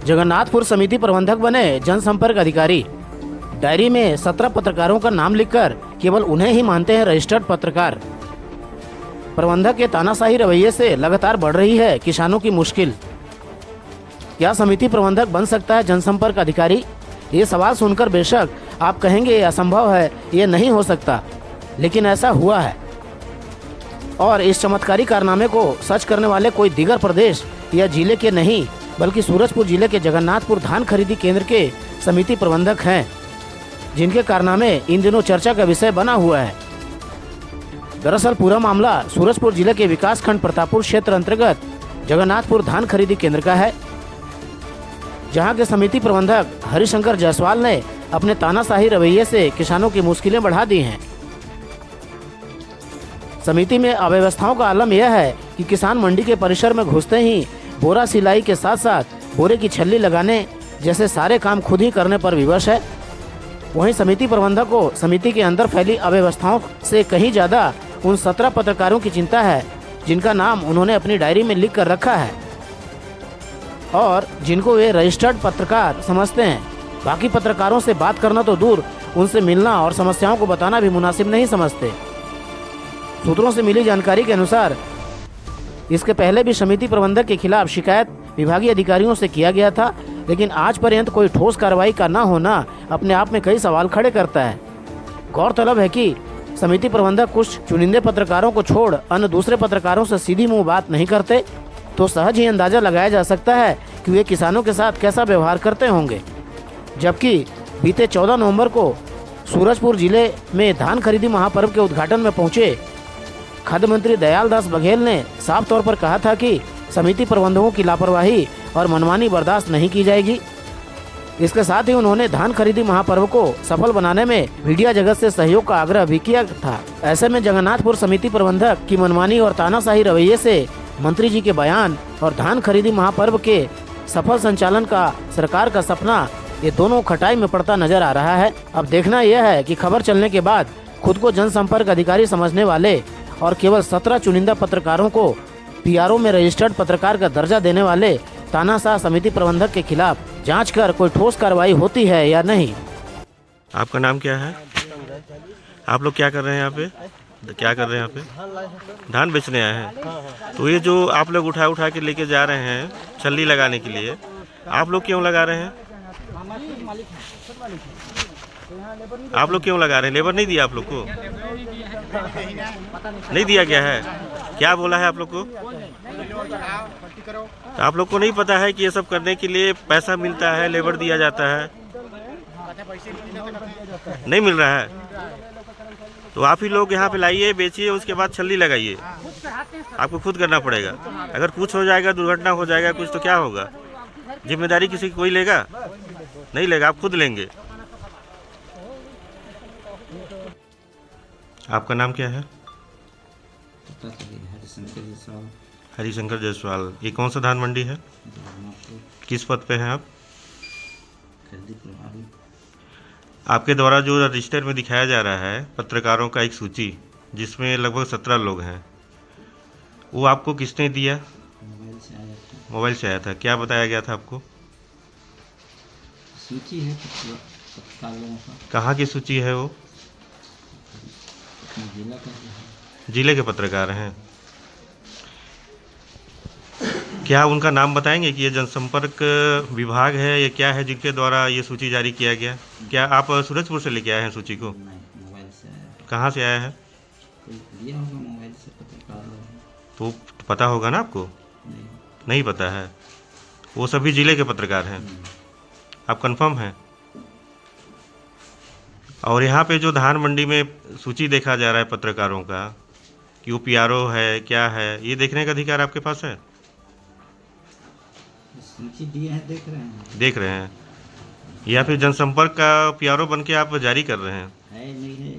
जगन्नाथपुर समिति प्रबंधक बने जनसंपर्क अधिकारी। डायरी में 17 पत्रकारों का नाम लिखकर केवल उन्हें ही मानते हैं रजिस्टर्ड पत्रकार। प्रबंधक के तानाशाही रवैये से लगातार बढ़ रही है किसानों की मुश्किल। क्या समिति प्रबंधक बन सकता है जनसंपर्क अधिकारी? ये सवाल सुनकर बेशक आप कहेंगे ये असंभव है, ये नहीं हो सकता, लेकिन ऐसा हुआ है। और इस चमत्कारी कारनामे को सच करने वाले कोई दीगर प्रदेश या जिले के नहीं, बल्कि सूरजपुर जिले के जगन्नाथपुर धान खरीदी केंद्र के समिति प्रबंधक हैं, जिनके कारनामे इन दिनों चर्चा का विषय बना हुआ है। दरअसल पूरा मामला सूरजपुर जिले के विकासखंड प्रतापपुर क्षेत्र अंतर्गत जगन्नाथपुर धान खरीदी केंद्र का है, जहां के समिति प्रबंधक हरिशंकर जायसवाल ने अपने तानाशाही रवैये से किसानों की मुश्किलें बढ़ा दी हैं। समिति में अव्यवस्थाओं का आलम यह है कि किसान मंडी के परिसर में घुसते ही बोरा सिलाई के साथ साथ बोरे की छल्ली लगाने जैसे सारे काम खुद ही करने पर विवश है। वहीं समिति प्रबंधक को समिति के अंदर फैली अव्यवस्थाओं से कहीं ज़्यादा उन 17 पत्रकारों की चिंता है, जिनका नाम उन्होंने अपनी डायरी में लिख कर रखा है और जिनको वे रजिस्टर्ड पत्रकार समझते हैं। बाकी पत्रकारों से बात करना तो दूर, उनसे मिलना और समस्याओं को बताना भी मुनासिब नहीं समझते। सूत्रों से मिली जानकारी के अनुसार इसके पहले भी समिति प्रबंधक के खिलाफ शिकायत विभागीय अधिकारियों से किया गया था, लेकिन आज पर्यंत कोई ठोस कार्रवाई का न होना अपने आप में कई सवाल खड़े करता है। गौरतलब है कि समिति प्रबंधक कुछ चुनिंदे पत्रकारों को छोड़ अन्य दूसरे पत्रकारों से सीधी मुंह बात नहीं करते, तो सहज ही अंदाजा लगाया जा सकता है कि वे किसानों के साथ कैसा व्यवहार करते होंगे। जबकि बीते 14 नवंबर को सूरजपुर जिले में धान खरीदी महापर्व के उद्घाटन में पहुंचे खाद्य मंत्री दयाल दास बघेल ने साफ तौर पर कहा था कि समिति प्रबंधकों की लापरवाही और मनमानी बर्दाश्त नहीं की जाएगी। इसके साथ ही उन्होंने धान खरीदी महापर्व को सफल बनाने में मीडिया जगत से सहयोग का आग्रह भी किया था। ऐसे में जगन्नाथपुर समिति प्रबंधक की मनमानी और तानाशाही रवैये से मंत्री जी के बयान और धान खरीदी महापर्व के सफल संचालन का सरकार का सपना, ये दोनों खटाई में पड़ता नजर आ रहा है। अब देखना यह है कि खबर चलने के बाद खुद को जनसंपर्क अधिकारी समझने वाले और केवल 17 चुनिंदा पत्रकारों को पीआरओ में रजिस्टर्ड पत्रकार का दर्जा देने वाले तानाशाह समिति प्रबंधक के खिलाफ जांच कर कोई ठोस कार्रवाई होती है या नहीं। आपका नाम क्या है? आप लोग क्या कर रहे हैं यहाँ पे? क्या कर रहे हैं यहाँ पे? धान बेचने आए हैं। तो ये जो आप लोग उठा के लेके जा रहे हैं छल्ली लगाने के लिए, आप लोग क्यों लगा रहे हैं? आप लोग क्यों लगा रहे हैं? लेबर नहीं दिया आप लोग को? नहीं दिया गया है? क्या बोला है आप लोग को? तो आप लोग को नहीं पता है कि ये सब करने के लिए पैसा मिलता है, लेबर दिया जाता है? नहीं मिल रहा है? तो आप ही लोग यहाँ पे लाइए, बेचिए, उसके बाद छल्ली लगाइए। आपको खुद करना पड़ेगा। अगर कुछ हो जाएगा, दुर्घटना हो जाएगा कुछ, तो क्या होगा? जिम्मेदारी किसी की कोई लेगा? नहीं लेगा, आप खुद लेंगे। आपका नाम क्या है? हरिशंकर जायसवाल। ये कौन सा धान मंडी है? किस पद पे हैं आप? आपके द्वारा जो रजिस्टर में दिखाया जा रहा है पत्रकारों का एक सूची, जिसमें लगभग 17 लोग हैं, वो आपको किसने दिया? मोबाइल से आया था। क्या बताया गया था आपको? सूची है पत्रकारों का। कहाँ की सूची है वो? जिला का। जिले के पत्रकार हैं। क्या उनका नाम बताएंगे कि ये जनसंपर्क विभाग है या क्या है जिनके द्वारा ये सूची जारी किया गया? क्या आप सूरजपुर से लेके आए हैं सूची को? नहीं, मोबाइल से आया। कहाँ से आया है? कोई दिया होगा मोबाइल से पत्रकार लोग। तो पता होगा ना आपको? नहीं, नहीं पता है। वो सभी जिले के पत्रकार हैं। आप कंफर्म हैं? और यहाँ पे जो धान मंडी में सूची देखा जा रहा है पत्रकारों का कि वो पीआरओ है क्या है, ये देखने का अधिकार आपके पास है? सूची दिए हैं, देख रहे हैं। देख रहे हैं या फिर जनसंपर्क का पीआरओ बन के आप जारी कर रहे हैं? है नहीं है,